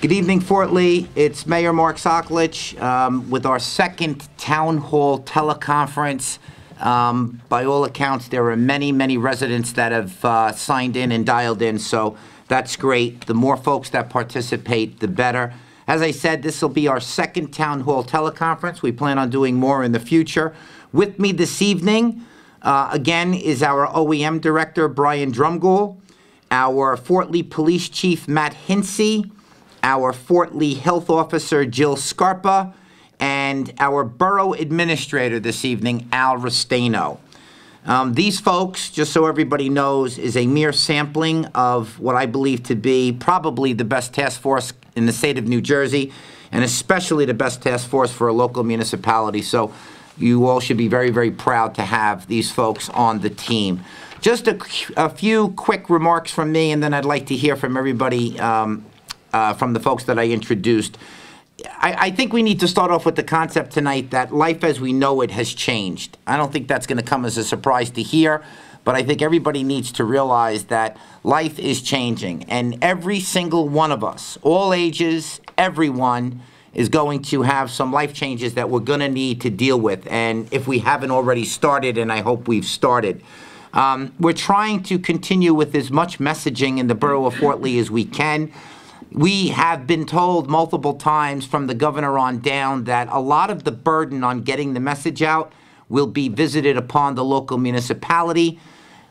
Good evening, Fort Lee. It's Mayor Mark Sokolich with our second town hall teleconference. By all accounts, there are many, many residents that have signed in and dialed in, so that's great. The more folks that participate, the better. As I said, this will be our second town hall teleconference. We plan on doing more in the future. With me this evening, again, is our OEM Director, Brian Drumgoole, our Fort Lee Police Chief, Matt Hinsey, our Fort Lee Health Officer, Jill Scarpa, and our Borough Administrator this evening, Al Restaino. These folks, just so everybody knows, is a mere sampling of what I believe to be probably the best task force in the state of New Jersey, and especially the best task force for a local municipality. So you all should be very, very proud to have these folks on the team. Just a few quick remarks from me, and then I'd like to hear from everybody from the folks that I introduced. I think we need to start off with the concept tonight that life as we know it has changed. I don't think that's going to come as a surprise to hear, but I think everybody needs to realize that life is changing, and every single one of us, all ages, everyone, is going to have some life changes that we're going to need to deal with, and if we haven't already started, and I hope we've started. We're trying to continue with as much messaging in the borough of Fort Lee as we can. We have been told multiple times from the governor on down that a lot of the burden on getting the message out will be visited upon the local municipality.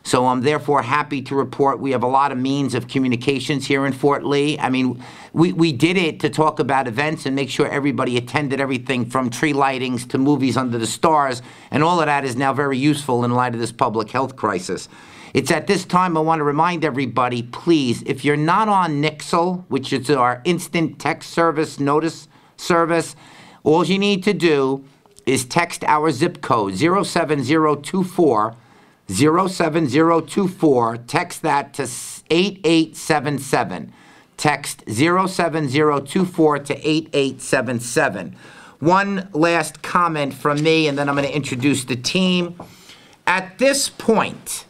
So I'm therefore happy to report we have a lot of means of communications here in Fort Lee. I mean, we did it to talk about events and make sure everybody attended everything from tree lightings to movies under the stars, and all of that is now very useful in light of this public health crisis. It's at this time I want to remind everybody, please, if you're not on Nixle, which is our instant text service notice service, all you need to do is text our zip code 07024 07024. Text that to 8877. Text 07024 to 8877. One last comment from me, and then I'm going to introduce the team. At this point,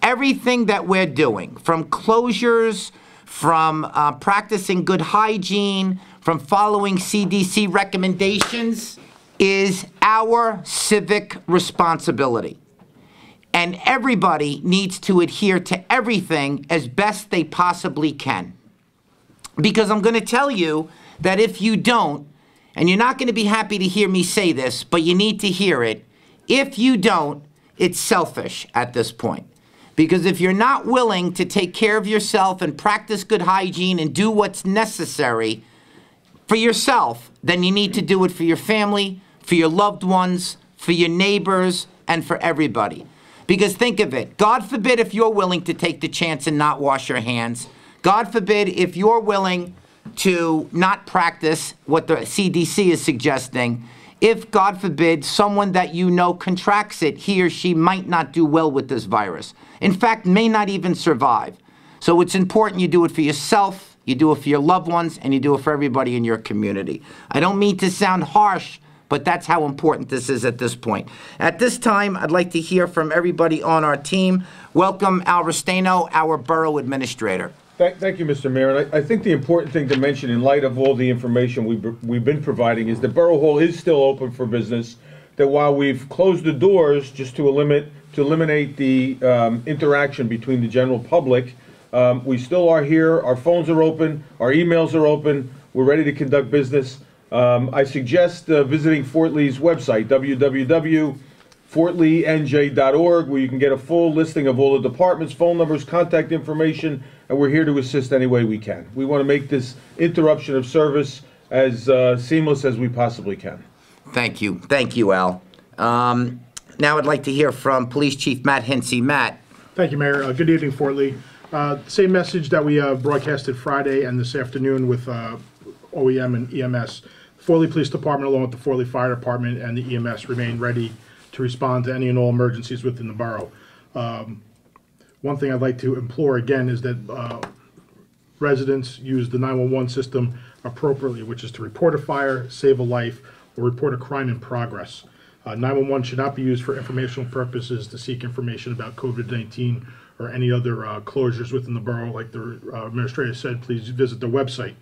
everything that we're doing, from closures, from practicing good hygiene, from following CDC recommendations, is our civic responsibility. And everybody needs to adhere to everything as best they possibly can. Because I'm going to tell you that if you don't, and you're not going to be happy to hear me say this, but you need to hear it, if you don't, it's selfish at this point. Because if you're not willing to take care of yourself and practice good hygiene and do what's necessary for yourself, then you need to do it for your family, for your loved ones, for your neighbors, and for everybody. Because think of it, God forbid if you're willing to take the chance and not wash your hands. God forbid if you're willing to not practice what the CDC is suggesting. If, God forbid, someone that you know contracts it, he or she might not do well with this virus. In fact, may not even survive. So it's important you do it for yourself, you do it for your loved ones, and you do it for everybody in your community. I don't mean to sound harsh, but that's how important this is at this point. At this time, I'd like to hear from everybody on our team. Welcome Al Restaino, our Borough Administrator. Thank you, Mr. Mayor. And I think the important thing to mention in light of all the information we've been providing is that Borough Hall is still open for business, that while we've closed the doors just to eliminate the interaction between the general public, we still are here. Our phones are open. Our emails are open. We're ready to conduct business. I suggest visiting Fort Lee's website, www.fortleenj.org, where you can get a full listing of all the departments, phone numbers, contact information, and we're here to assist any way we can. We want to make this interruption of service as seamless as we possibly can. Thank you. Thank you, Al. Now I'd like to hear from Police Chief Matt Hinsey. Matt. Thank you, Mayor. Good evening, Fort Lee. Same message that we broadcasted Friday and this afternoon with OEM and EMS. Fort Lee Police Department, along with the Fort Lee Fire Department and the EMS, remain ready to respond to any and all emergencies within the borough. One thing I'd like to implore again is that residents use the 911 system appropriately, which is to report a fire, save a life, or report a crime in progress. 911 should not be used for informational purposes to seek information about COVID-19 or any other closures within the borough. Like the administrator said, please visit the website.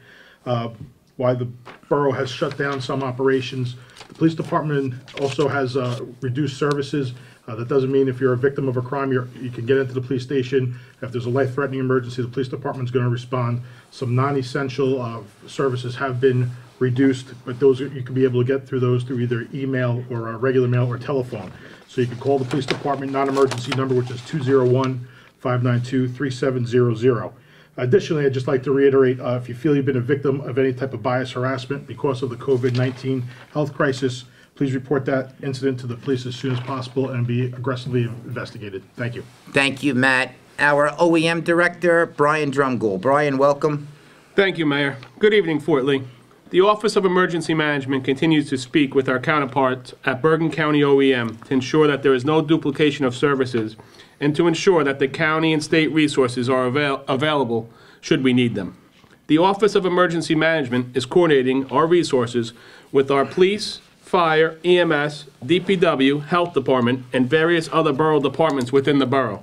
Why the borough has shut down some operations. The police department also has reduced services. That doesn't mean if you're a victim of a crime, you can get into the police station. If there's a life-threatening emergency, the police department's going to respond. Some non-essential services have been reduced, but those you can be able to get through those through either email or regular mail or telephone. So you can call the police department non-emergency number, which is 201-592-3700. Additionally, I'd just like to reiterate, if you feel you've been a victim of any type of bias harassment because of the COVID-19 health crisis, please report that incident to the police as soon as possible and be aggressively investigated. Thank you. Thank you, Matt. Our OEM Director, Brian Drumgoole. Brian, welcome. Thank you, Mayor. Good evening, Fort Lee. The Office of Emergency Management continues to speak with our counterparts at Bergen County OEM to ensure that there is no duplication of services and to ensure that the county and state resources are available should we need them. The Office of Emergency Management is coordinating our resources with our police, fire, EMS, DPW, health department, and various other borough departments within the borough.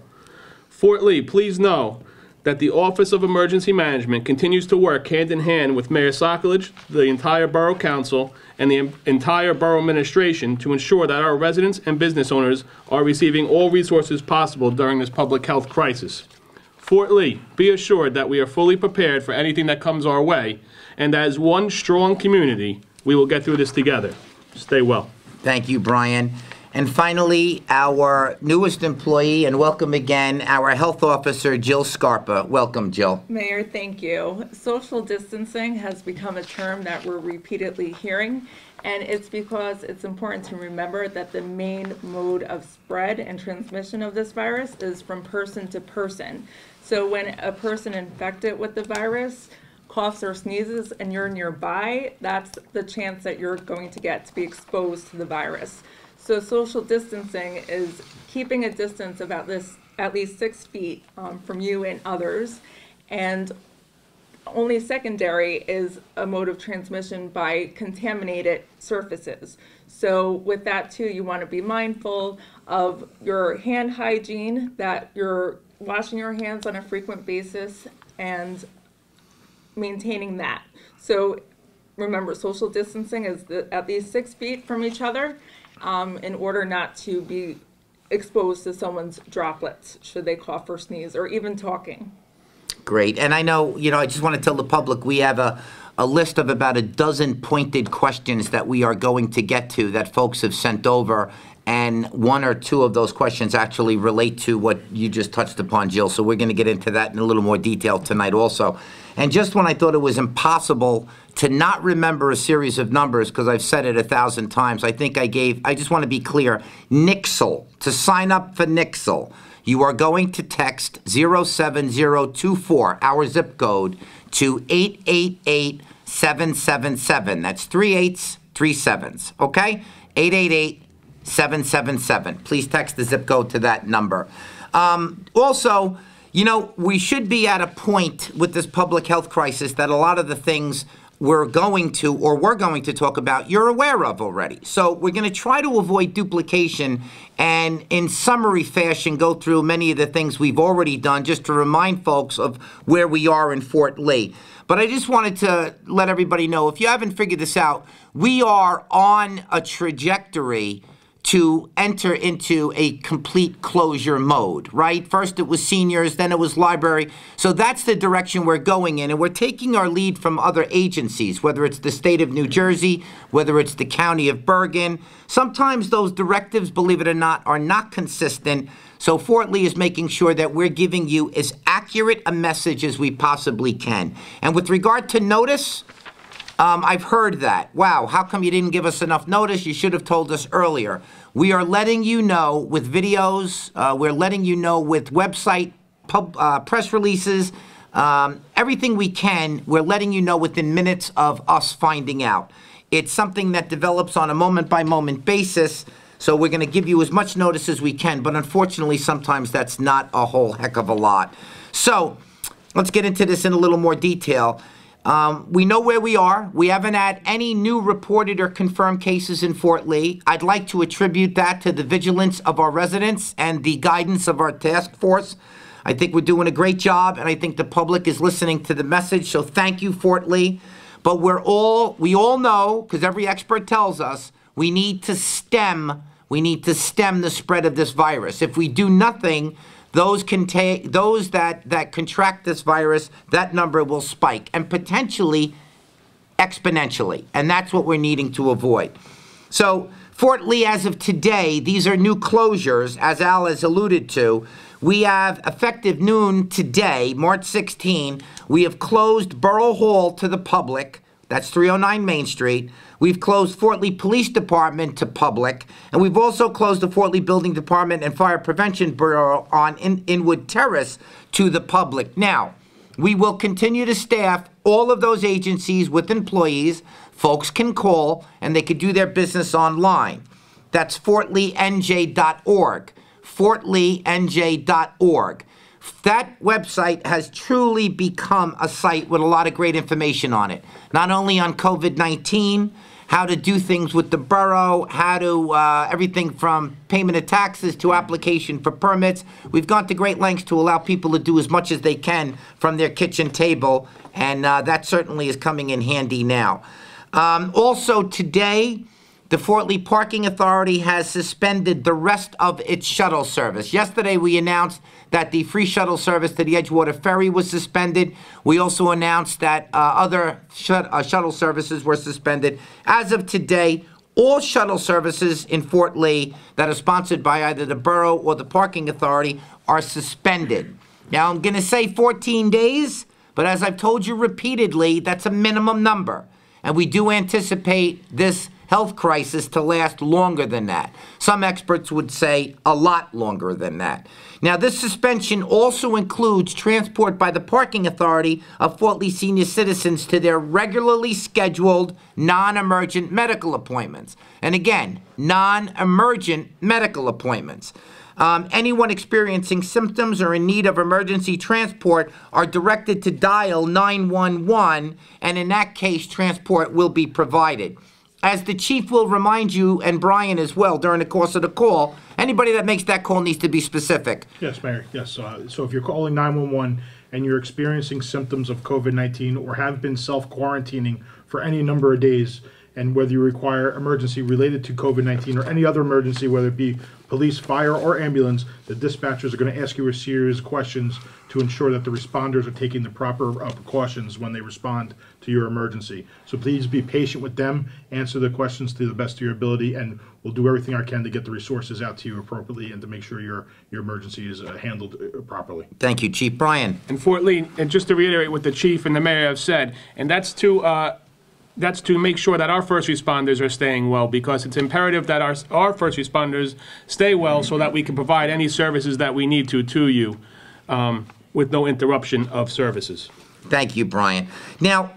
Fort Lee, please know that the Office of Emergency Management continues to work hand in hand with Mayor Sokolich, the entire Borough Council, and the entire Borough Administration to ensure that our residents and business owners are receiving all resources possible during this public health crisis. Fort Lee, be assured that we are fully prepared for anything that comes our way, and as one strong community, we will get through this together. Stay well. Thank you, Brian. And finally, our newest employee, and welcome again, our health officer, Jill Scarpa. Welcome, Jill. Mayor, thank you. Social distancing has become a term that we're repeatedly hearing, and it's because it's important to remember that the main mode of spread and transmission of this virus is from person to person. So when a person infected with the virus coughs or sneezes and you're nearby, that's the chance that you're going to get to be exposed to the virus. So social distancing is keeping a distance of at least 6 feet from you and others. And only secondary is a mode of transmission by contaminated surfaces. So with that too, you want to be mindful of your hand hygiene, that you're washing your hands on a frequent basis and maintaining that. So remember, social distancing is at least 6 feet from each other. In order not to be exposed to someone's droplets should they cough or sneeze or even talking. Great. And I know, I just want to tell the public we have a list of about a dozen pointed questions that we are going to get to that folks have sent over. And one or two of those questions actually relate to what you just touched upon, Jill. So we're going to get into that in a little more detail tonight also. And just when I thought it was impossible to not remember a series of numbers, because I've said it 1,000 times, I just want to be clear, Nixle, to sign up for Nixle, you are going to text 07024, our zip code, to 888-777. That's 3 8s, 3 7s, okay? 888-777. Please text the zip code to that number. Also, we should be at a point with this public health crisis that a lot of the things we're going to talk about, you're aware of already. So we're going to try to avoid duplication and in summary fashion go through many of the things we've already done just to remind folks of where we are in Fort Lee. But I just wanted to let everybody know, if you haven't figured this out, we are on a trajectory to enter into a complete closure mode, right? First it was seniors, then it was library. So that's the direction we're going in, and we're taking our lead from other agencies, whether it's the state of New Jersey, whether it's the county of Bergen. Sometimes those directives, believe it or not, are not consistent. So Fort Lee is making sure that we're giving you as accurate a message as we possibly can. And with regard to notice, I've heard that. Wow, how come you didn't give us enough notice? You should have told us earlier. We are letting you know with videos. We're letting you know with website, press releases, everything we can. We're letting you know within minutes of us finding out. It's something that develops on a moment-by-moment basis, so we're going to give you as much notice as we can, but unfortunately, sometimes that's not a whole heck of a lot. So let's get into this in a little more detail. We know where we are. We haven't had any new reported or confirmed cases in Fort Lee. I'd like to attribute that to the vigilance of our residents and the guidance of our task force. I think we're doing a great job, and I think the public is listening to the message, so thank you, Fort Lee. But we all know, because every expert tells us, we need to stem the spread of this virus. If we do nothing, those that contract this virus, that number will spike, and potentially exponentially, and that's what we're needing to avoid. So Fort Lee, as of today, these are new closures, as Al has alluded to. We have, effective noon today, March 16, we have closed Borough Hall to the public. That's 309 Main Street. We've closed Fort Lee Police Department to public, and we've also closed the Fort Lee Building Department and Fire Prevention Bureau on Inwood Terrace to the public. Now, we will continue to staff all of those agencies with employees. Folks can call, and they can do their business online. That's fortleenj.org. fortleenj.org. That website has truly become a site with a lot of great information on it. Not only on COVID-19, how to do things with the borough, how to, everything from payment of taxes to application for permits. We've gone to great lengths to allow people to do as much as they can from their kitchen table, and that certainly is coming in handy now. Also today, the Fort Lee Parking Authority has suspended the rest of its shuttle service. Yesterday, we announced that the free shuttle service to the Edgewater Ferry was suspended. We also announced that other shuttle services were suspended. As of today, all shuttle services in Fort Lee that are sponsored by either the borough or the Parking Authority are suspended. Now, I'm going to say 14 days, but as I've told you repeatedly, that's a minimum number. And we do anticipate this health crisis to last longer than that. Some experts would say a lot longer than that. Now, this suspension also includes transport by the Parking Authority of Fort Lee senior citizens to their regularly scheduled non-emergent medical appointments. And again, non-emergent medical appointments. Anyone experiencing symptoms or in need of emergency transport are directed to dial 911, and in that case, transport will be provided. As the chief will remind you, and Brian as well, during the course of the call, anybody that makes that call needs to be specific. Yes, Mayor, yes. So if you're calling 911 and you're experiencing symptoms of COVID-19 or have been self-quarantining for any number of days, and whether you require emergency related to COVID-19 or any other emergency, whether it be police, fire, or ambulance, the dispatchers are going to ask you a series of questions to ensure that the responders are taking the proper precautions when they respond to your emergency. So please be patient with them, answer the questions to the best of your ability, and we'll do everything I can to get the resources out to you appropriately and to make sure your emergency is handled properly. Thank you, Chief. Brian. And Fort Lee, and just to reiterate what the chief and the mayor have said, and that's to make sure that our first responders are staying well, because it's imperative that our first responders stay well so that we can provide any services that we need to you with no interruption of services. Thank you, Brian. Now,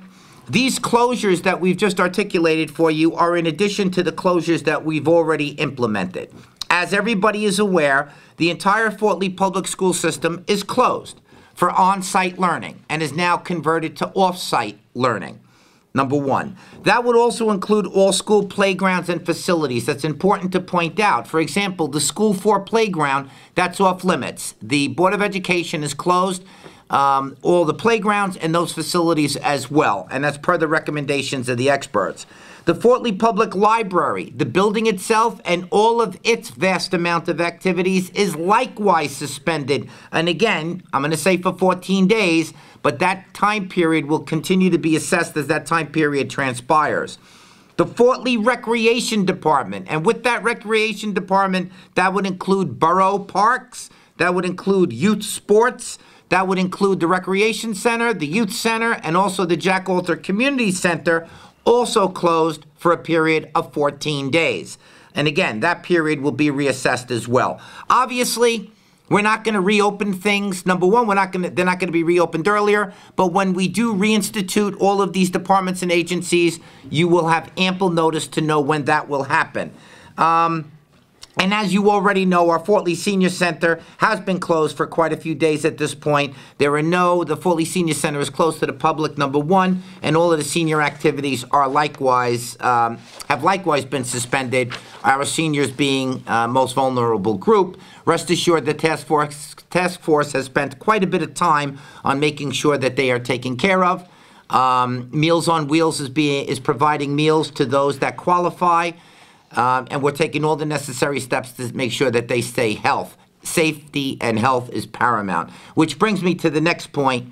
these closures that we've just articulated for you are in addition to the closures that we've already implemented. As everybody is aware, the entire Fort Lee public school system is closed for on-site learning and is now converted to off-site learning. Number one. That would also include all school playgrounds and facilities. That's important to point out. For example, the School 4 playground, that's off limits. The Board of Education is closed, all the playgrounds and those facilities as well, and that's per the recommendations of the experts. The Fort Lee Public Library, the building itself and all of its vast amount of activities is likewise suspended. And again, I'm going to say for 14 days, but that time period will continue to be assessed as that time period transpires. The Fort Lee Recreation Department, and with that Recreation Department, that would include borough parks, that would include youth sports, that would include the Recreation Center, the Youth Center, and also the Jack Alter Community Center, also closed for a period of 14 days. And again, that period will be reassessed as well. Obviously, we're not going to reopen things. Number one, they're not going to be reopened earlier. But when we do reinstitute all of these departments and agencies, you will have ample notice to know when that will happen. And as you already know, our Fort Lee Senior Center has been closed for quite a few days at this point. The Fort Lee Senior Center is closed to the public, number one, and all of the senior activities are have likewise been suspended, our seniors being most vulnerable group. Rest assured, the task force has spent quite a bit of time on making sure that they are taken care of. Meals on Wheels is providing meals to those that qualify. And we're taking all the necessary steps to make sure that they stay healthy. Safety and health is paramount. Which brings me to the next point.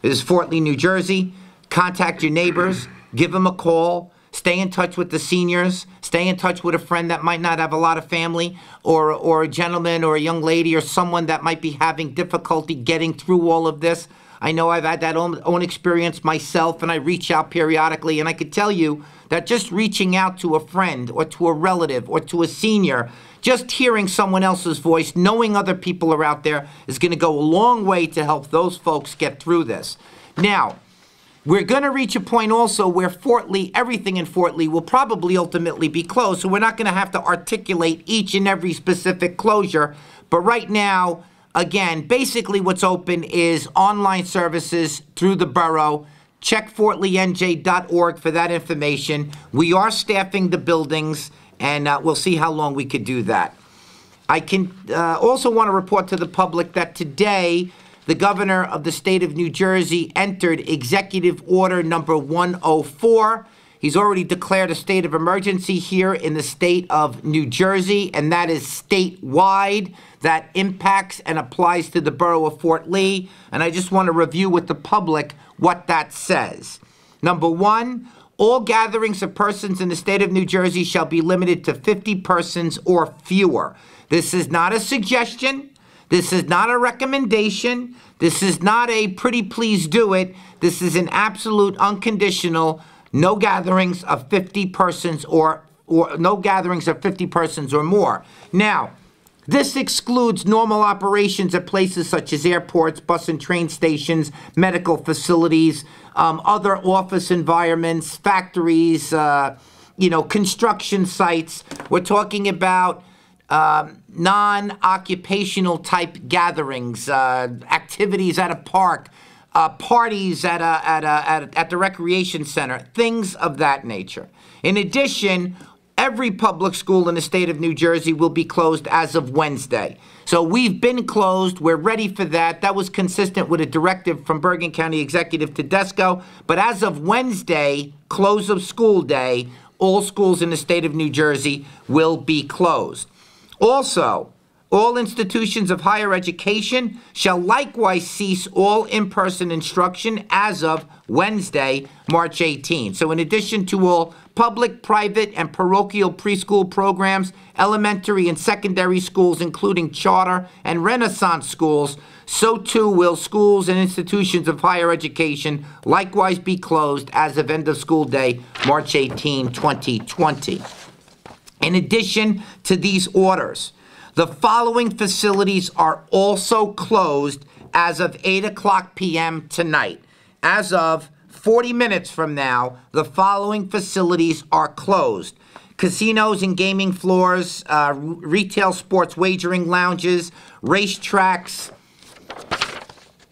This is Fort Lee, New Jersey. Contact your neighbors. Give them a call. Stay in touch with the seniors. Stay in touch with a friend that might not have a lot of family, or a gentleman or a young lady or someone that might be having difficulty getting through all of this. I know I've had that own experience myself, and I reach out periodically, and I could tell you that just reaching out to a friend or to a relative or to a senior, just hearing someone else's voice, knowing other people are out there, is going to go a long way to help those folks get through this. Now, we're going to reach a point also where everything in Fort Lee will probably ultimately be closed, so we're not going to have to articulate each and every specific closure, but right now, again, basically what's open is online services through the borough. Check fortleenj.org for that information. We are staffing the buildings, and we'll see how long we could do that. I can also want to report to the public that today, the governor of the state of New Jersey entered Executive Order number 104. He's already declared a state of emergency here in the state of New Jersey, and that is statewide. That impacts and applies to the borough of Fort Lee. And I just want to review with the public what that says. Number one, all gatherings of persons in the state of New Jersey shall be limited to 50 persons or fewer. This is not a suggestion. This is not a recommendation. This is not a pretty please do it. This is an absolute unconditional no gatherings of 50 persons or no gatherings of 50 persons or more. Now, this excludes normal operations at places such as airports, bus and train stations, medical facilities, other office environments, factories, construction sites. We're talking about non-occupational type gatherings, activities at a park, parties at the recreation center, things of that nature. In addition, every public school in the state of New Jersey will be closed as of Wednesday. So we've been closed. We're ready for that. That was consistent with a directive from Bergen County Executive Tedesco. But as of Wednesday, close of school day, all schools in the state of New Jersey will be closed. Also, all institutions of higher education shall likewise cease all in-person instruction as of Wednesday, March 18. So in addition to all public, private, and parochial preschool programs, elementary and secondary schools, including charter and Renaissance schools, so too will schools and institutions of higher education likewise be closed as of end of school day, March 18, 2020. In addition to these orders, the following facilities are also closed as of 8 o'clock p.m. tonight. As of 40 minutes from now, the following facilities are closed: casinos and gaming floors, retail sports wagering lounges, racetracks,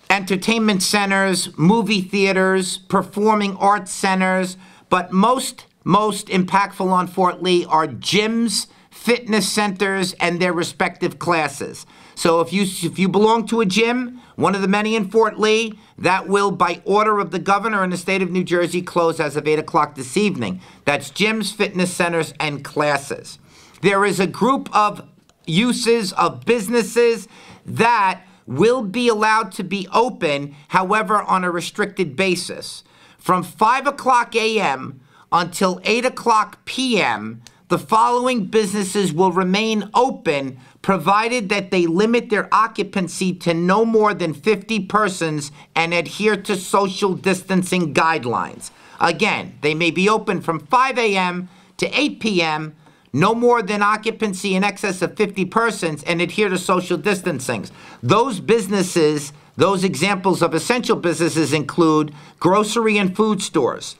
entertainment centers, movie theaters, performing arts centers, but most impactful on Fort Lee are gyms, fitness centers, and their respective classes. So if you belong to a gym, one of the many in Fort Lee, that will, by order of the governor in the state of New Jersey, close as of 8 o'clock this evening. That's gyms, fitness centers, and classes. There is a group of uses of businesses that will be allowed to be open, however, on a restricted basis. From 5 o'clock a.m. until 8 o'clock p.m., the following businesses will remain open, provided that they limit their occupancy to no more than 50 persons and adhere to social distancing guidelines. Again, they may be open from 5 a.m. to 8 p.m., no more than occupancy in excess of 50 persons, and adhere to social distancing. Those businesses, those examples of essential businesses include grocery and food stores,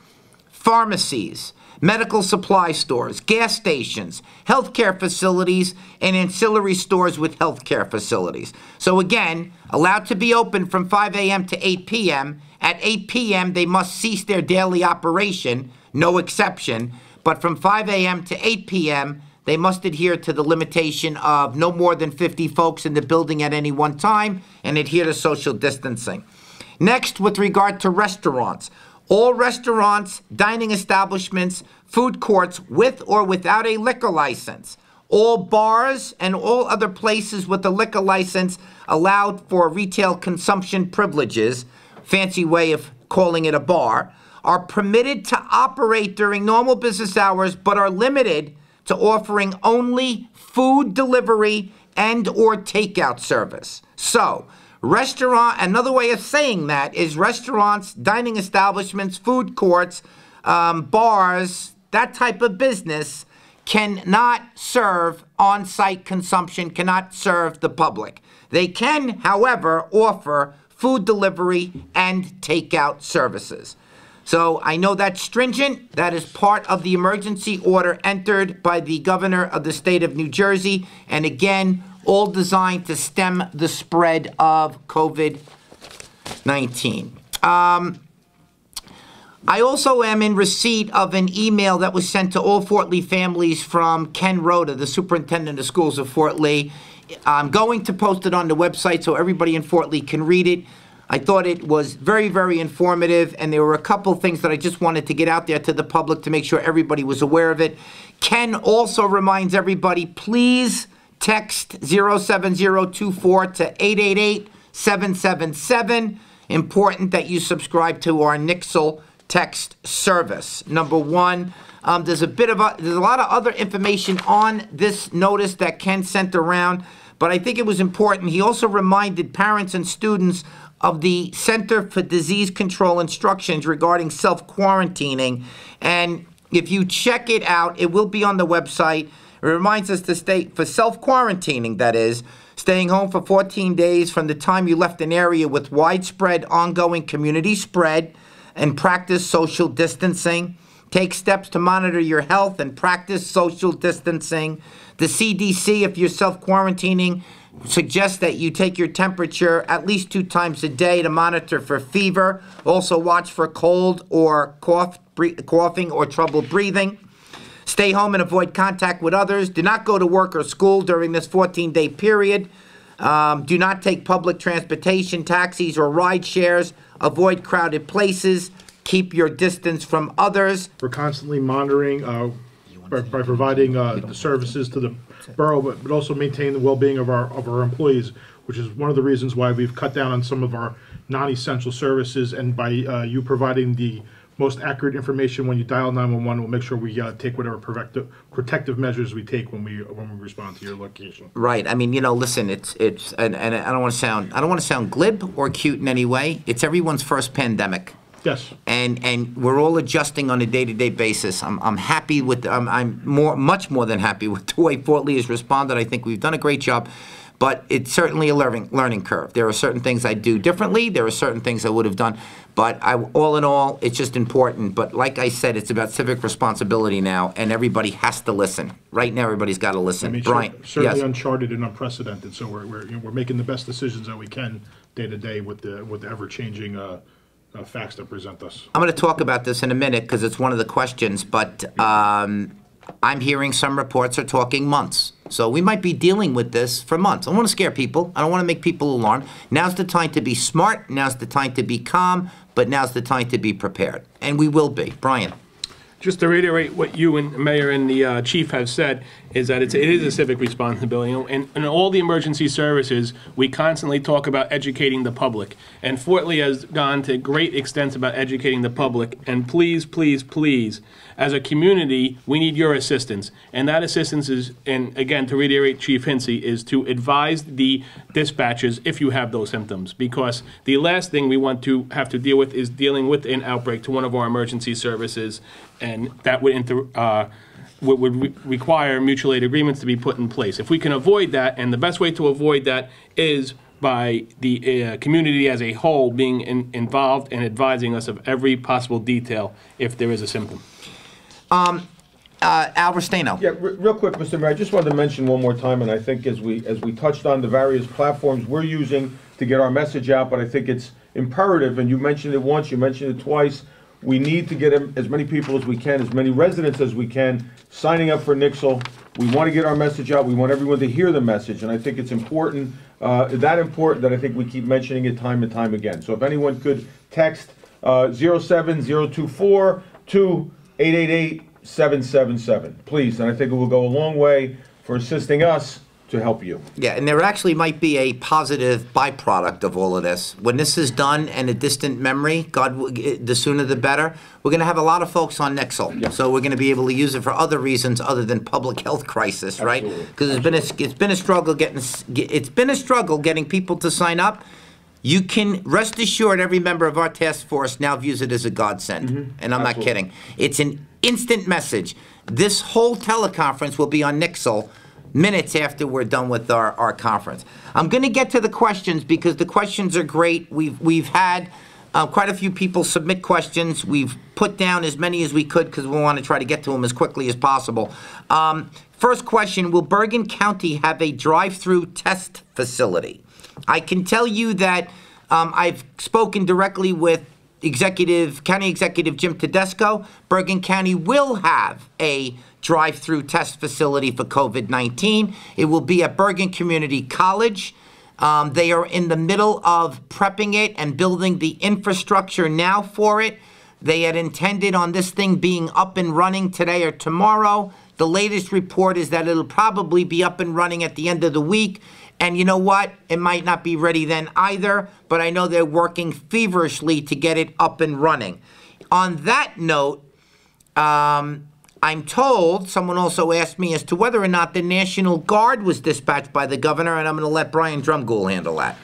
pharmacies, medical supply stores, gas stations, healthcare facilities, and ancillary stores with healthcare facilities. So again, allowed to be open from 5 a.m. to 8 p.m. At 8 p.m., they must cease their daily operation, no exception. But from 5 a.m. to 8 p.m., they must adhere to the limitation of no more than 50 folks in the building at any one time and adhere to social distancing. Next, with regard to restaurants, all restaurants, dining establishments, food courts with or without a liquor license, all bars and all other places with a liquor license allowed for retail consumption privileges, fancy way of calling it a bar, are permitted to operate during normal business hours but are limited to offering only food delivery and or takeout service. So, another way of saying that is restaurants, dining establishments, food courts, bars, that type of business cannot serve on-site consumption, cannot serve the public. They can, however, offer food delivery and takeout services. So I know that's stringent. That is part of the emergency order entered by the governor of the state of New Jersey. And again, all designed to stem the spread of COVID-19. I also am in receipt of an email that was sent to all Fort Lee families from Ken Rhoda, the superintendent of schools of Fort Lee. I'm going to post it on the website so everybody in Fort Lee can read it. I thought it was very, very informative, and there were a couple things that I just wanted to get out there to the public to make sure everybody was aware of it. Ken also reminds everybody, please text 07024 to 888-777. Important that you subscribe to our Nixle text service. Number one, there's a lot of other information on this notice that Ken sent around, but I think it was important. He also reminded parents and students of the Center for Disease Control instructions regarding self-quarantining. And if you check it out, it will be on the website. It reminds us to stay, for self-quarantining, that is, staying home for 14 days from the time you left an area with widespread ongoing community spread, and practice social distancing. Take steps to monitor your health and practice social distancing. The CDC, if you're self-quarantining, suggests that you take your temperature at least 2 times a day to monitor for fever. Also watch for cold or coughing or trouble breathing. Stay home and avoid contact with others. Do not go to work or school during this 14-day period. Do not take public transportation, taxis, or ride shares. Avoid crowded places. Keep your distance from others. We're constantly monitoring by providing the services to the borough, but also maintain the well-being of our employees, which is one of the reasons why we've cut down on some of our non-essential services. And by you providing the most accurate information when you dial 911, we'll make sure we take whatever protective measures we take when we respond to your location. Right. I mean, you know, listen, it's and I don't want to sound glib or cute in any way. It's everyone's first pandemic. Yes. And we're all adjusting on a day-to-day basis. I'm happy with I'm much more than happy with the way Fort Lee has responded. I think we've done a great job. But it's certainly a learning curve. There are certain things I do differently. There are certain things I would have done. But all in all, it's just important. But like I said, it's about civic responsibility now, and everybody has to listen. Right now, everybody's got to listen. I mean, Brian, certainly yes. Uncharted and unprecedented. So we're making the best decisions that we can day to day with the ever-changing facts that present us. I'm going to talk about this in a minute because it's one of the questions. But I'm hearing some reports are talking months. So we might be dealing with this for months. I don't want to scare people. I don't want to make people alarmed. Now's the time to be smart. Now's the time to be calm. But now's the time to be prepared. And we will be. Brian. Just to reiterate what you and Mayor and the Chief have said, is that it is a civic responsibility. And in all the emergency services, we constantly talk about educating the public. And Fort Lee has gone to great extents about educating the public. And please, please, please, as a community, we need your assistance. And that assistance is, and again, to reiterate Chief Hinsey, is to advise the dispatchers if you have those symptoms. Because the last thing we want to have to deal with is dealing with an outbreak to one of our emergency services. And that would require mutual aid agreements to be put in place. If we can avoid that, and the best way to avoid that is by the community as a whole being involved and advising us of every possible detail if there is a symptom. Al Restaino. Yeah, real quick, Mr. Mayor, I just wanted to mention one more time, and I think as we touched on the various platforms we're using to get our message out, but I think it's imperative, and you mentioned it once, you mentioned it twice, we need to get as many people as we can, as many residents as we can, signing up for Nixle. We want to get our message out. We want everyone to hear the message, and I think it's important, that important that I think we keep mentioning it time and time again. So if anyone could text 07024 2888 777, please, and I think it will go a long way for assisting us to help you. Yeah, and there actually might be a positive byproduct of all of this. When this is done and a distant memory, the sooner the better, we're going to have a lot of folks on Nixle. Yeah. So we're going to be able to use it for other reasons other than public health crisis, right? Because it's been a struggle getting people to sign up. You can rest assured every member of our task force now views it as a godsend, and I'm not kidding. It's an instant message. This whole teleconference will be on Nixle minutes after we're done with our conference. I'm going to get to the questions because the questions are great. We've had quite a few people submit questions. We've put down as many as we could because we want to try to get to them as quickly as possible. First question, will Bergen County have a drive-through test facility? I can tell you that I've spoken directly with County Executive Jim Tedesco. Bergen County will have a drive-through test facility for COVID-19. It will be at Bergen Community College. They are in the middle of prepping it and building the infrastructure now for it. They had intended on this thing being up and running today or tomorrow. The latest report is that it'll probably be up and running at the end of the week. And you know what? It might not be ready then either, but I know they're working feverishly to get it up and running. On that note, I'm told, someone also asked me as to whether or not the National Guard was dispatched by the governor, and I'm going to let Brian Drumgoole handle that.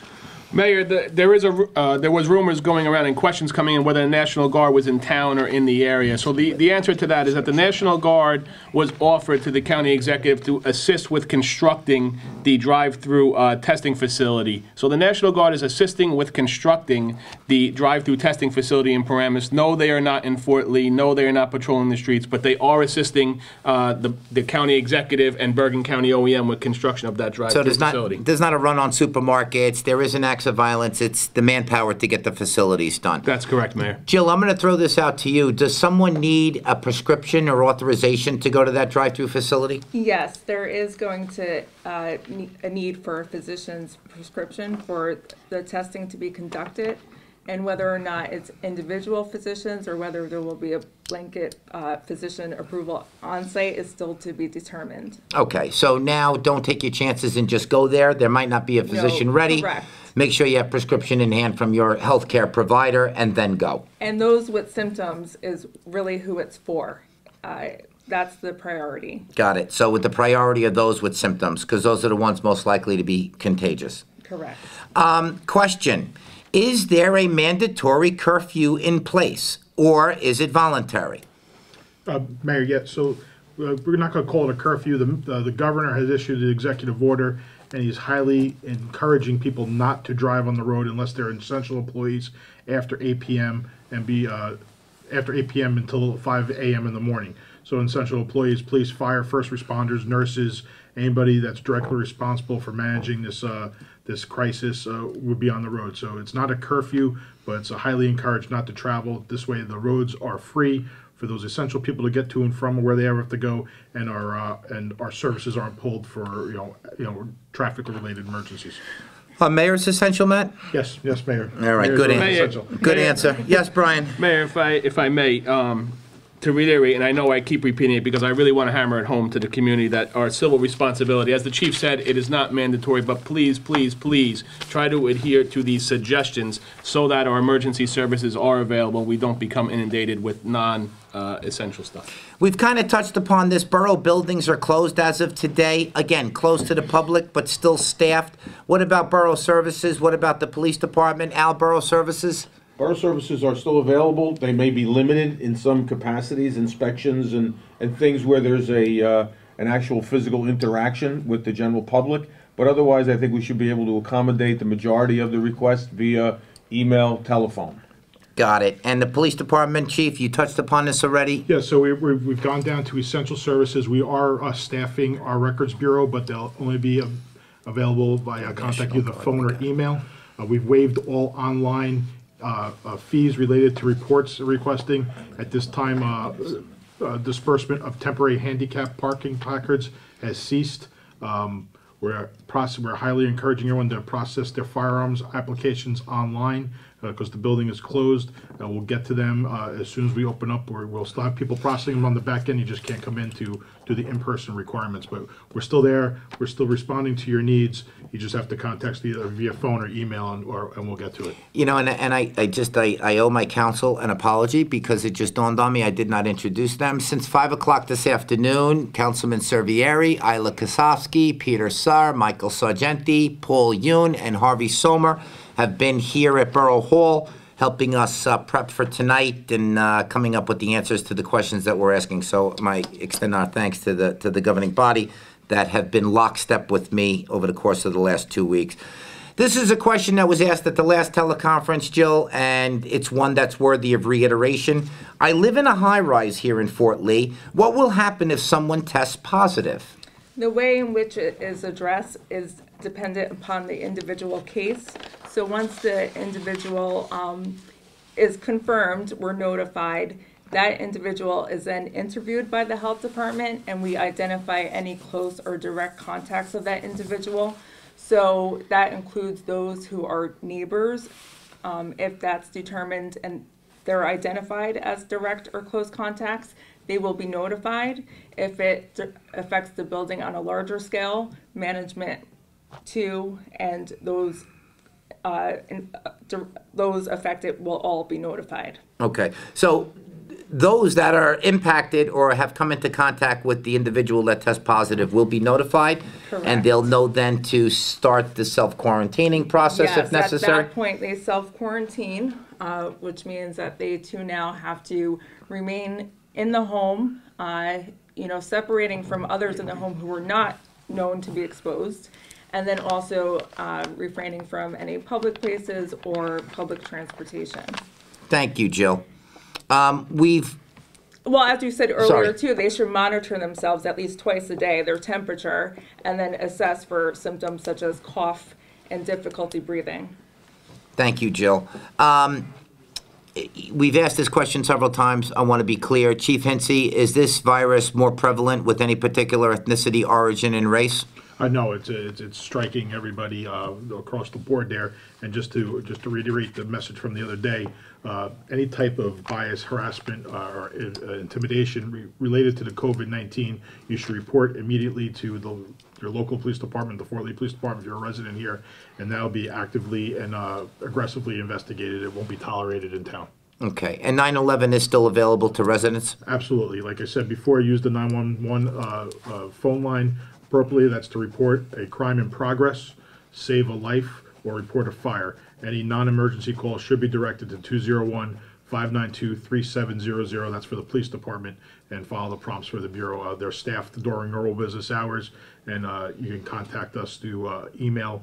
Mayor, there was rumors going around and questions coming in whether the National Guard was in town or in the area. So the answer to that is that the National Guard was offered to the county executive to assist with constructing the drive-through testing facility. So the National Guard is assisting with constructing the drive-through testing facility in Paramus. No, they are not in Fort Lee. No, they are not patrolling the streets, but they are assisting the county executive and Bergen County OEM with construction of that drive-through facility. So there's not a run on supermarkets. There isn't acts of violence. It's the manpower to get the facilities done. That's correct, Mayor. Jill, I'm going to throw this out to you. Does someone need a prescription or authorization to go to that drive-through facility? Yes, there is going to a need for a physician's prescription for the testing to be conducted, and whether or not it's individual physicians or whether there will be a blanket physician approval on site is still to be determined. Okay, so now don't take your chances and just go there. There might not be a physician ready. Correct. Make sure you have prescription in hand from your healthcare provider and then go. And those with symptoms is really who it's for. That's the priority. Got it. So with the priority of those with symptoms, because those are the ones most likely to be contagious. Correct. Question. Is there a mandatory curfew in place, or is it voluntary? Mayor, yeah, so we're not going to call it a curfew. The governor has issued an executive order, and he's highly encouraging people not to drive on the road unless they're essential employees after 8 p.m. and after 8 p.m. until 5 a.m. in the morning. So essential employees, police, fire, first responders, nurses, anybody that's directly responsible for managing this crisis would be on the road. So it's not a curfew, but it's a highly encouraged not to travel. This way the roads are free for those essential people to get to and from where they ever have to go, and our services aren't pulled for traffic related emergencies. Mayor's essential, Matt? Yes, Mayor. All right, Mayor's good answer. Good answer. Yes, Brian. Mayor, if I may, to reiterate, and I know I keep repeating it because I really want to hammer it home to the community that our civil responsibility, as the chief said, it is not mandatory, but please, please, please try to adhere to these suggestions so that our emergency services are available. We don't become inundated with non-essential stuff. We've kind of touched upon this. Borough buildings are closed as of today. Again, closed to the public, but still staffed. What about borough services? What about the police department? Al, borough services? Borough services are still available. They may be limited in some capacities, inspections and things where there's an actual physical interaction with the general public. But otherwise, I think we should be able to accommodate the majority of the requests via email, telephone. Got it. And the police department, Chief, you touched upon this already? Yeah, so we've gone down to essential services. We are staffing our records bureau, but they'll only be available via contact either phone or email. We've waived all online fees related to reports requesting. At this time, disbursement of temporary handicap parking placards has ceased. We're highly encouraging everyone to process their firearms applications online because the building is closed. We'll get to them as soon as we open up. We'll still have people processing them on the back end. You just can't come in to do the in-person requirements. But we're still there. We're still responding to your needs. You just have to contact us either via phone or email, and we'll get to it. You know, and I owe my counsel an apology because it just dawned on me I did not introduce them. Since 5 o'clock this afternoon, Councilman Servieri, Isla Kosofsky, Peter Saar, Michael Sargenti, Paul Yoon, and Harvey Somer have been here at Borough Hall helping us prep for tonight and coming up with the answers to the questions that we're asking. So I extend our thanks to the governing body that have been lockstep with me over the course of the last 2 weeks. This is a question that was asked at the last teleconference, Jill, and it's one that's worthy of reiteration. I live in a high-rise here in Fort Lee. What will happen if someone tests positive? The way in which it is addressed is dependent upon the individual case. So once the individual is confirmed, we're notified. That individual is then interviewed by the health department, and we identify any close or direct contacts of that individual. So that includes those who are neighbors, if that's determined and they're identified as direct or close contacts, they will be notified. If it affects the building on a larger scale, management too, and those affected will all be notified. Okay, so those that are impacted or have come into contact with the individual that tests positive will be notified? Correct. And they'll know then to start the self-quarantining process if necessary? At that point, they self-quarantine, which means that they too now have to remain in the home, separating from others in the home who were not known to be exposed, and then also refraining from any public places or public transportation. Thank you, Jill. Well, as you said earlier, too, they should monitor themselves at least twice a day, their temperature, and then assess for symptoms such as cough and difficulty breathing. Thank you, Jill. We've asked this question several times. I want to be clear. Chief Hinsey, is this virus more prevalent with any particular ethnicity, origin, and race? No, it's striking everybody across the board there. And just to reiterate the message from the other day, any type of bias, harassment, or intimidation related to the COVID-19, you should report immediately to your local police department, the Fort Lee Police Department, if you're a resident here, and that'll be actively and aggressively investigated. It won't be tolerated in town. Okay, and 911 is still available to residents? Absolutely. Like I said before, use the 911 phone line appropriately. That's to report a crime in progress, save a life, or report a fire. Any non-emergency call should be directed to 201-592-3700. That's for the police department, and follow the prompts for the Bureau. They're staffed during normal business hours, and you can contact us through email.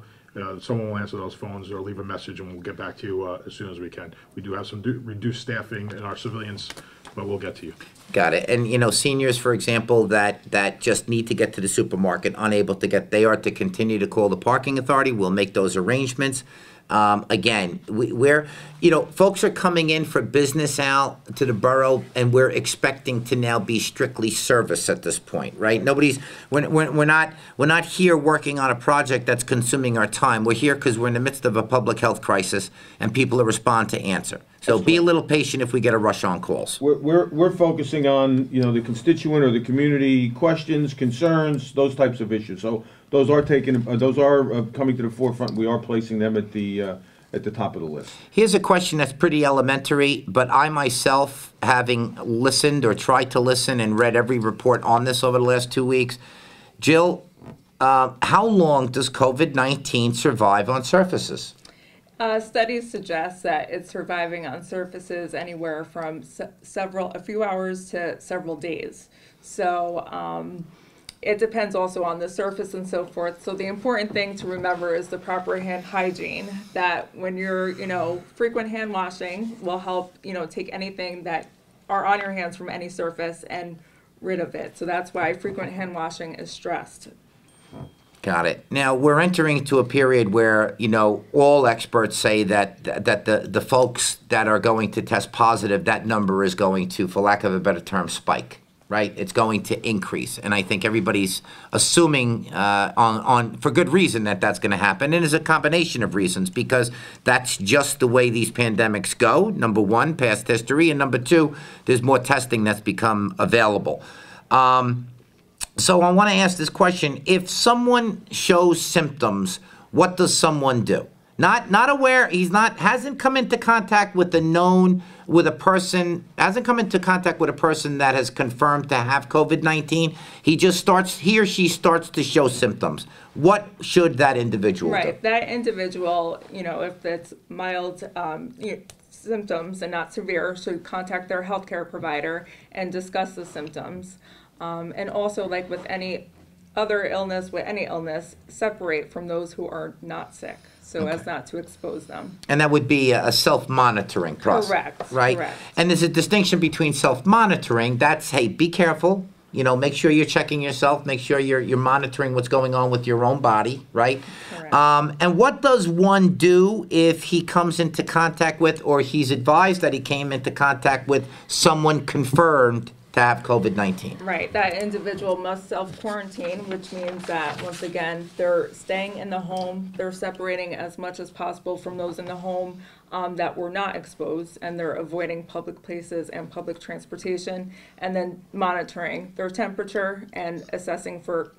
Someone will answer those phones or leave a message, and we'll get back to you as soon as we can. We do have some reduced staffing in our civilians, but we'll get to you. Got it. And, seniors, for example, that just need to get to the supermarket, unable to get, they are to continue to call the parking authority. We'll make those arrangements. Again, folks are coming in for business out to the borough, and we're expecting to now be strictly service at this point, right? We're not here working on a project that's consuming our time. We're here because we're in the midst of a public health crisis, and people are respond to answer. So be a little patient if we get a rush on calls. We're focusing on the constituent or the community questions, concerns, those types of issues. So those are coming to the forefront. We are placing them at the top of the list. Here's a question that's pretty elementary, but I myself, having listened or tried to listen and read every report on this over the last 2 weeks, Jill, how long does COVID-19 survive on surfaces? Studies suggest that it's surviving on surfaces anywhere from a few hours to several days. So it depends also on the surface and so forth. So the important thing to remember is the proper hand hygiene, that when you're, frequent hand washing will help, take anything that are on your hands from any surface and rid of it. So that's why frequent hand washing is stressed. Got it. Now, we're entering into a period where, all experts say that the folks that are going to test positive, that number is going to, for lack of a better term, spike, right? It's going to increase. And I think everybody's assuming for good reason that that's going to happen. And it's a combination of reasons, because that's just the way these pandemics go. Number one, past history. And number two, there's more testing that's become available. So I want to ask this question. If someone shows symptoms, what does someone do? Not aware, hasn't come into contact with a person that has confirmed to have COVID-19. He or she starts to show symptoms. What should that individual do? Right, that individual, if it's mild symptoms and not severe, should contact their healthcare provider and discuss the symptoms. And also, like with any other illness, separate from those who are not sick, so as not to expose them. And that would be a self-monitoring process. Correct. Right? Correct. And there's a distinction between self-monitoring. That's, hey, be careful. Make sure you're checking yourself. Make sure you're monitoring what's going on with your own body, right? Correct. And what does one do if he comes into contact with, or he's advised that he came into contact with someone confirmed to have COVID-19? Right, that individual must self-quarantine, which means that, once again, they're staying in the home, they're separating as much as possible from those in the home that were not exposed, and they're avoiding public places and public transportation, and then monitoring their temperature and assessing for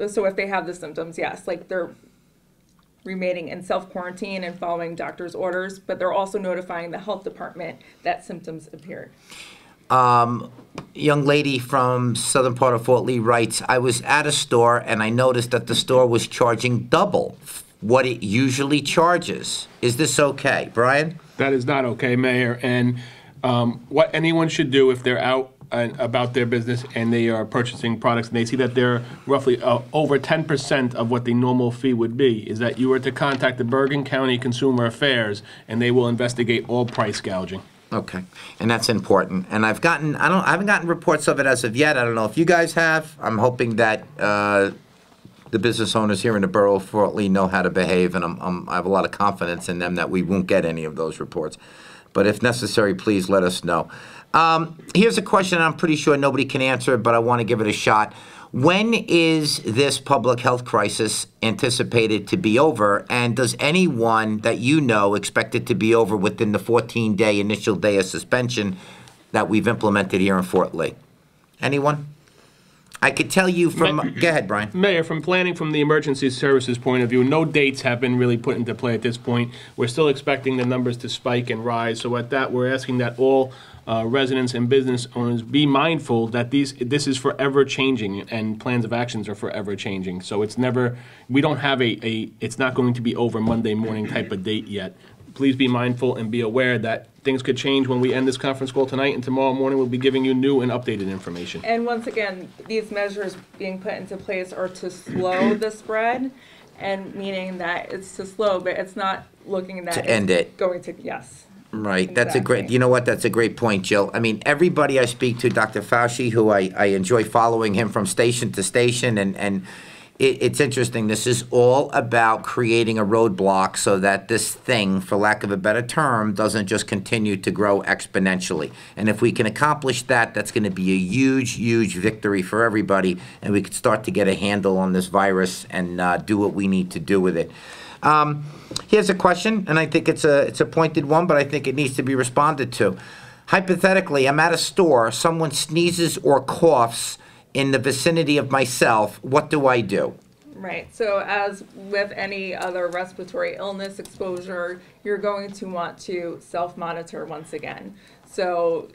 so if they have the symptoms, yes, like they're remaining in self-quarantine and following doctor's orders, but they're also notifying the health department that symptoms appeared. Young lady from southern part of Fort Lee writes, I was at a store and I noticed that the store was charging double what it usually charges. Is this okay? Brian? That is not okay, Mayor. And what anyone should do if they're out about their business and they are purchasing products and they see that they're roughly over 10% of what the normal fee would be, is that you are to contact the Bergen County Consumer Affairs and they will investigate all price gouging. Okay, and that's important. And I haven't gotten reports of it as of yet. I don't know if you guys have. I'm hoping that the business owners here in the Borough of Fort Lee know how to behave, and I have a lot of confidence in them that we won't get any of those reports. But if necessary, please let us know. Here's a question I'm pretty sure nobody can answer, but I want to give it a shot. When is this public health crisis anticipated to be over, and does anyone that you know expect it to be over within the 14-day initial day of suspension that we've implemented here in Fort Lee? Anyone? I could tell you from... Go ahead, Brian. Mayor, from planning from the emergency services point of view, no dates have been really put into play at this point. We're still expecting the numbers to spike and rise. So at that, we're asking that all residents and business owners be mindful that this is forever changing, and plans of actions are forever changing. So it's never... We don't have it's not going to be over Monday morning type of date yet. Please be mindful and be aware that things could change when we end this conference call tonight, and tomorrow morning we'll be giving you new and updated information. And once again, these measures being put into place are to slow the spread, and meaning that it's to slow, but it's not looking at to end it. Going to, yes. Right. Exactly. That's a great, you know what, that's a great point, Jill. I mean, everybody I speak to, Dr. Fauci, who I enjoy following him from station to station, and it's interesting. This is all about creating a roadblock so that this thing, for lack of a better term, doesn't just continue to grow exponentially. And if we can accomplish that, that's going to be a huge, huge victory for everybody, and we could start to get a handle on this virus and do what we need to do with it. Here's a question, and I think it's a pointed one, but I think it needs to be responded to. Hypothetically, I'm at a store, someone sneezes or coughs in the vicinity of myself, what do I do? Right, so as with any other respiratory illness exposure, you're going to want to self-monitor once again. So,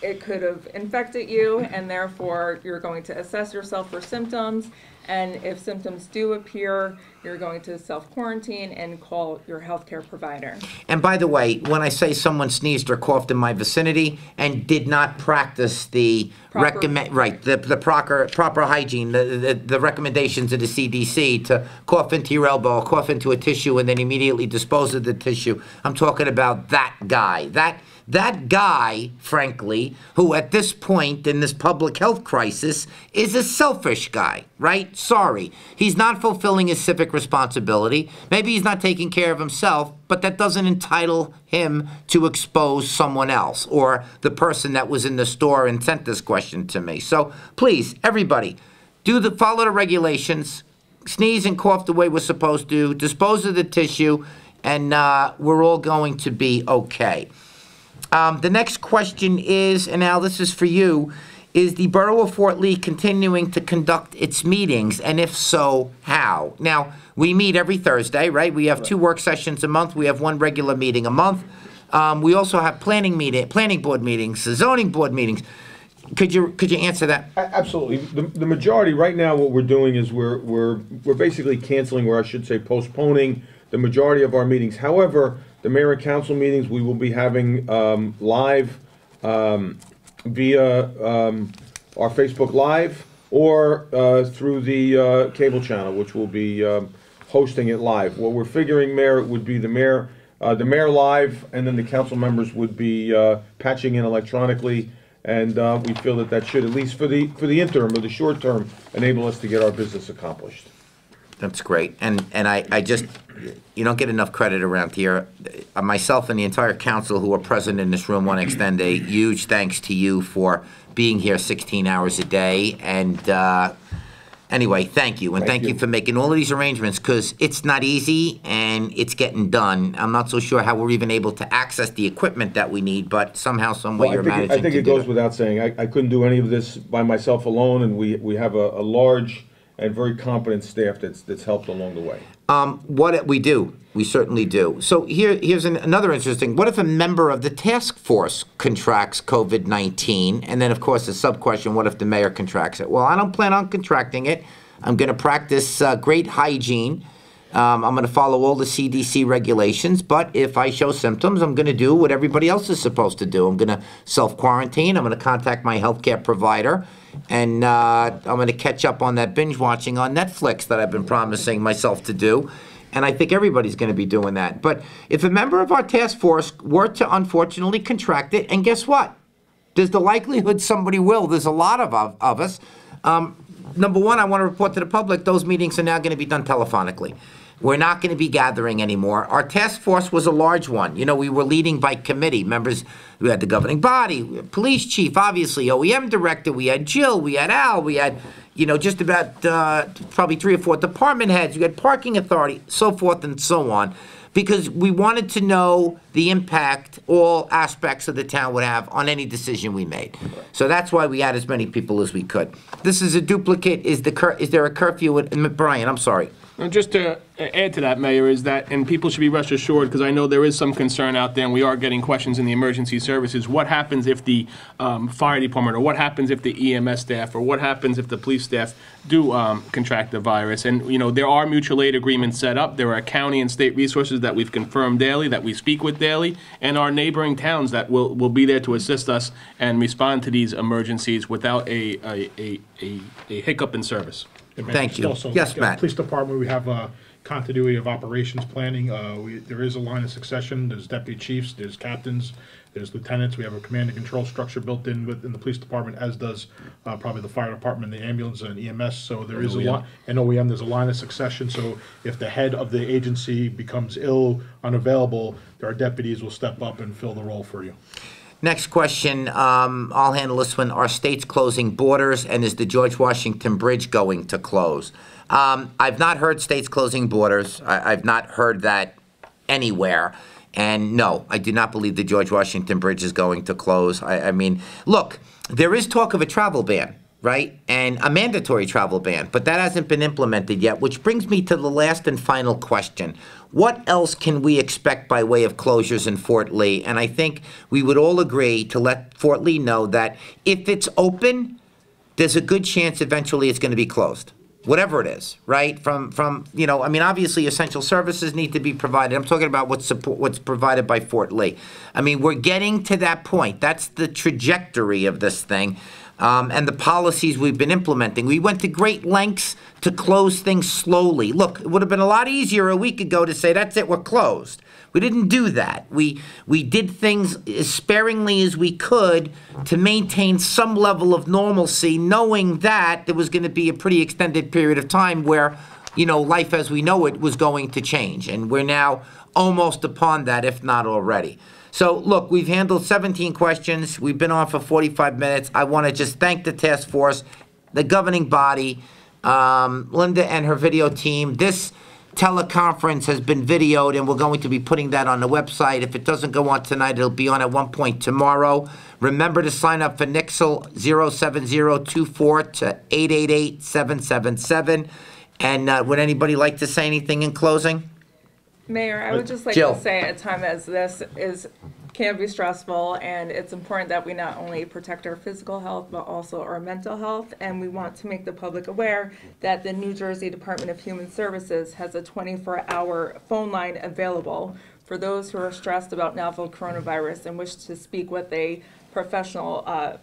it could have infected you, and therefore you're going to assess yourself for symptoms, and if symptoms do appear, you're going to self-quarantine and call your healthcare provider. And by the way, when I say someone sneezed or coughed in my vicinity and did not practice the proper hygiene, the recommendations of the CDC to cough into your elbow, cough into a tissue, and then immediately dispose of the tissue, I'm talking about that guy. That guy, frankly, who at this point in this public health crisis is a selfish guy, right? Sorry. He's not fulfilling his civic responsibility. Maybe he's not taking care of himself, but that doesn't entitle him to expose someone else or the person that was in the store and sent this question to me. So please, everybody, follow the regulations, sneeze and cough the way we're supposed to, dispose of the tissue, and we're all going to be okay. The next question is, and Al, this is for you, is the Borough of Fort Lee continuing to conduct its meetings, and if so, how? Now, we meet every Thursday, right? We have 2 work sessions a month. We have 1 regular meeting a month. We also have planning board meetings, zoning board meetings. Could you answer that? Absolutely. The majority right now, what we're doing is we're basically canceling, or I should say postponing, the majority of our meetings. However, the mayor and council meetings we will be having live via our Facebook Live or through the cable channel, which will be hosting it live. What we're figuring, Mayor, would be the mayor live, and then the council members would be patching in electronically. And we feel that should, at least for the interim or the short term, enable us to get our business accomplished. That's great. And I just, you don't get enough credit around here. Myself and the entire council who are present in this room want to extend a huge thanks to you for being here 16 hours a day. And anyway, thank you. And thank you for making all of these arrangements, because it's not easy and it's getting done. I'm not so sure how we're even able to access the equipment that we need, but somehow, some way you're managing to do it. I think it goes without saying. I couldn't do any of this by myself alone, and we have a large and very competent staff that's helped along the way. What we do, we certainly do. So here's another interesting, what if a member of the task force contracts COVID-19? And then, of course, the sub-question, what if the mayor contracts it? Well, I don't plan on contracting it. I'm going to practice great hygiene. I'm going to follow all the CDC regulations, but if I show symptoms, I'm going to do what everybody else is supposed to do. I'm going to self-quarantine. I'm going to contact my healthcare provider, and I'm going to catch up on that binge watching on Netflix that I've been promising myself to do. And I think everybody's going to be doing that. But if a member of our task force were to unfortunately contract it, and guess what? There's the likelihood somebody will. There's a lot of us. Number one, I want to report to the public, those meetings are now going to be done telephonically. We're not going to be gathering anymore. Our task force was a large one. You know, we were leading by committee. Members, we had the governing body, police chief, obviously, OEM director, we had Jill, we had Al, we had, you know, just about probably 3 or 4 department heads, we had parking authority, so forth and so on, because we wanted to know the impact all aspects of the town would have on any decision we made. So that's why we had as many people as we could. This is a duplicate. Is there a curfew? Brian, I'm sorry. Just to add to that, Mayor, is that, and people should be rest assured, because I know there is some concern out there, and we are getting questions in the emergency services, what happens if the fire department, or what happens if the EMS staff, or what happens if the police staff do contract the virus? And, you know, there are mutual aid agreements set up. There are county and state resources that we've confirmed daily, that we speak with daily, and our neighboring towns that will be there to assist us and respond to these emergencies without a hiccup in service. Thank you. Also, yes, Matt. Police department, we have continuity of operations planning. There is a line of succession. There's deputy chiefs, there's captains, there's lieutenants. We have a command and control structure built in within the police department, as does probably the fire department, the ambulance, and EMS. So there is a lot, and OEM, there's a line of succession. So if the head of the agency becomes ill, unavailable, our deputies will step up and fill the role for you. Next question, I'll handle this one. Are states closing borders, and is the George Washington Bridge going to close? I've not heard states closing borders. I've not heard that anywhere. And no, I do not believe the George Washington Bridge is going to close. I mean, look, there is talk of a travel ban, right? And a mandatory travel ban, but that hasn't been implemented yet, which brings me to the last and final question. What else can we expect by way of closures in Fort Lee? And I think we would all agree to let Fort Lee know that if it's open, there's a good chance eventually it's going to be closed. whatever it is, right? From you know, I mean, obviously essential services need to be provided. I'm talking about what's provided by Fort Lee. I mean, we're getting to that point. That's the trajectory of this thing. And the policies we've been implementing. We went to great lengths to close things slowly. Look, it would have been a lot easier a week ago to say, that's it, we're closed. We didn't do that. We did things as sparingly as we could to maintain some level of normalcy, knowing that there was going to be a pretty extended period of time where, you know, life as we know it was going to change. And we're now almost upon that, if not already. So, look, we've handled 17 questions. We've been on for 45 minutes. I want to just thank the task force, the governing body, Linda and her video team. This teleconference has been videoed, and we're going to be putting that on the website. If it doesn't go on tonight, it'll be on at one point tomorrow. Remember to sign up for Nixle 07024 to 888-777. And would anybody like to say anything in closing? Mayor, I would just like Jill. to say a time as this can be stressful, and it's important that we not only protect our physical health, but also our mental health. And we want to make the public aware that the New Jersey Department of Human Services has a 24-hour phone line available for those who are stressed about novel coronavirus and wish to speak with a professional,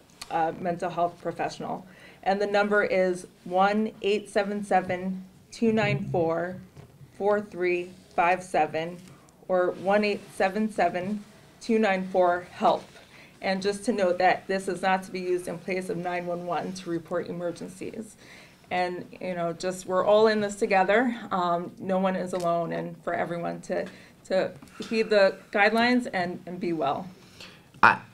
mental health professional. And the number is 1-877-294-4357 or 1-877-294-HELP. And just to note that this is not to be used in place of 911 to report emergencies. And, you know, just we're all in this together. No one is alone, and for everyone to heed the guidelines and be well.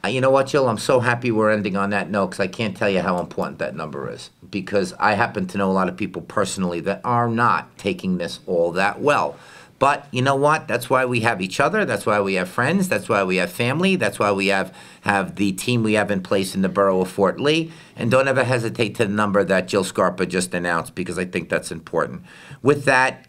You know what, Jill? I'm so happy we're ending on that note, because I can't tell you how important that number is. Because I happen to know a lot of people personally that are not taking this all that well. But you know what? That's why we have each other. That's why we have friends. That's why we have family. That's why we have the team we have in place in the borough of Fort Lee. And don't ever hesitate to the number that Jill Scarpa just announced, because I think that's important. With that,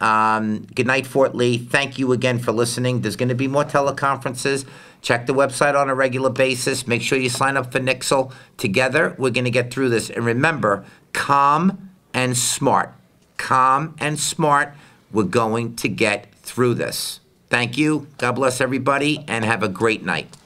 good night, Fort Lee. Thank you again for listening. There's going to be more teleconferences. Check the website on a regular basis. Make sure you sign up for Nixle. Together, we're going to get through this. And remember, calm and smart. Calm and smart. We're going to get through this. Thank you. God bless everybody, and have a great night.